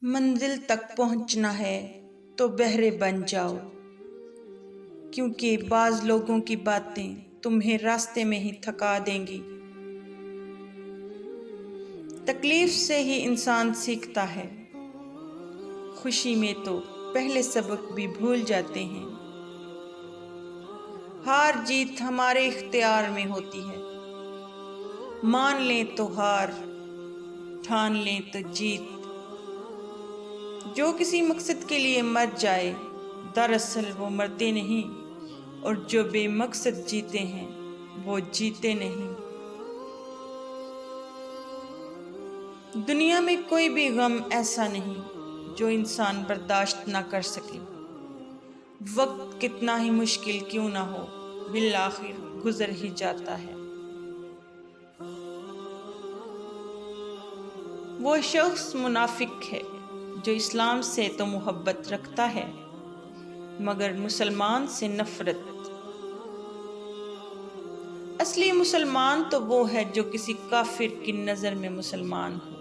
منزل تک پہنچنا ہے تو بہرے بن جاؤ، کیونکہ بعض لوگوں کی باتیں تمہیں راستے میں ہی تھکا دیں گی۔ تکلیف سے ہی انسان سیکھتا ہے، خوشی میں تو پہلے سبق بھی بھول جاتے ہیں۔ ہار جیت ہمارے اختیار میں ہوتی ہے، مان لیں تو ہار، ٹھان لیں تو جیت۔ جو کسی مقصد کے لیے مر جائے دراصل وہ مرتے نہیں، اور جو بے مقصد جیتے ہیں وہ جیتے نہیں۔ دنیا میں کوئی بھی غم ایسا نہیں جو انسان برداشت نہ کر سکے، وقت کتنا ہی مشکل کیوں نہ ہو بالآخر گزر ہی جاتا ہے۔ وہ شخص منافق ہے جو اسلام سے تو محبت رکھتا ہے مگر مسلمان سے نفرت۔ اصلی مسلمان تو وہ ہے جو کسی کافر کی نظر میں مسلمان ہو۔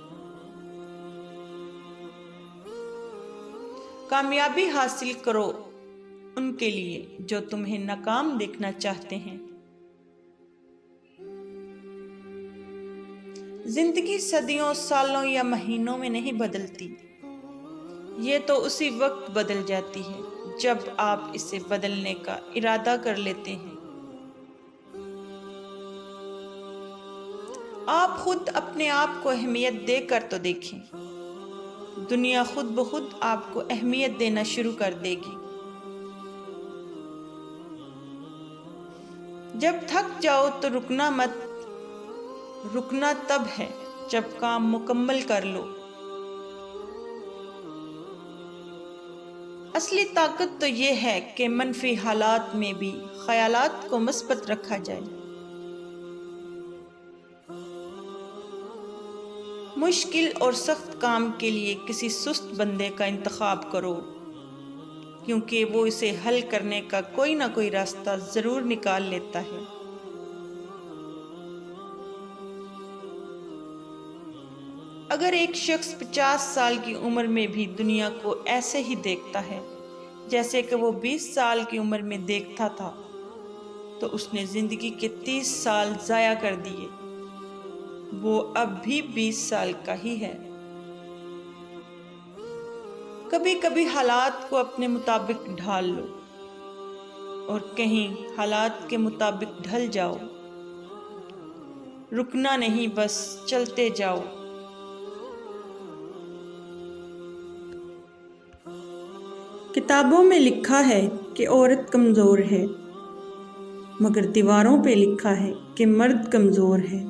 کامیابی حاصل کرو ان کے لیے جو تمہیں ناکام دیکھنا چاہتے ہیں۔ زندگی صدیوں، سالوں یا مہینوں میں نہیں بدلتی، یہ تو اسی وقت بدل جاتی ہے جب آپ اسے بدلنے کا ارادہ کر لیتے ہیں۔ آپ خود اپنے آپ کو اہمیت دے کر تو دیکھیں، دنیا خود بخود آپ کو اہمیت دینا شروع کر دے گی۔ جب تھک جاؤ تو رکنا مت، رکنا تب ہے جب کام مکمل کر لو۔ اصلی طاقت تو یہ ہے کہ منفی حالات میں بھی خیالات کو مثبت رکھا جائے۔ مشکل اور سخت کام کے لیے کسی سست بندے کا انتخاب کرو، کیونکہ وہ اسے حل کرنے کا کوئی نہ کوئی راستہ ضرور نکال لیتا ہے۔ اگر ایک شخص 50 سال کی عمر میں بھی دنیا کو ایسے ہی دیکھتا ہے جیسے کہ وہ 20 سال کی عمر میں دیکھتا تھا، تو اس نے زندگی کے 30 سال ضائع کر دیے۔ وہ اب بھی 20 سال کا ہی ہے۔ کبھی کبھی حالات کو اپنے مطابق ڈھال لو اور کہیں حالات کے مطابق ڈھل جاؤ۔ رکنا نہیں، بس چلتے جاؤ۔ کتابوں میں لکھا ہے کہ عورت کمزور ہے، مگر دیواروں پہ لکھا ہے کہ مرد کمزور ہے۔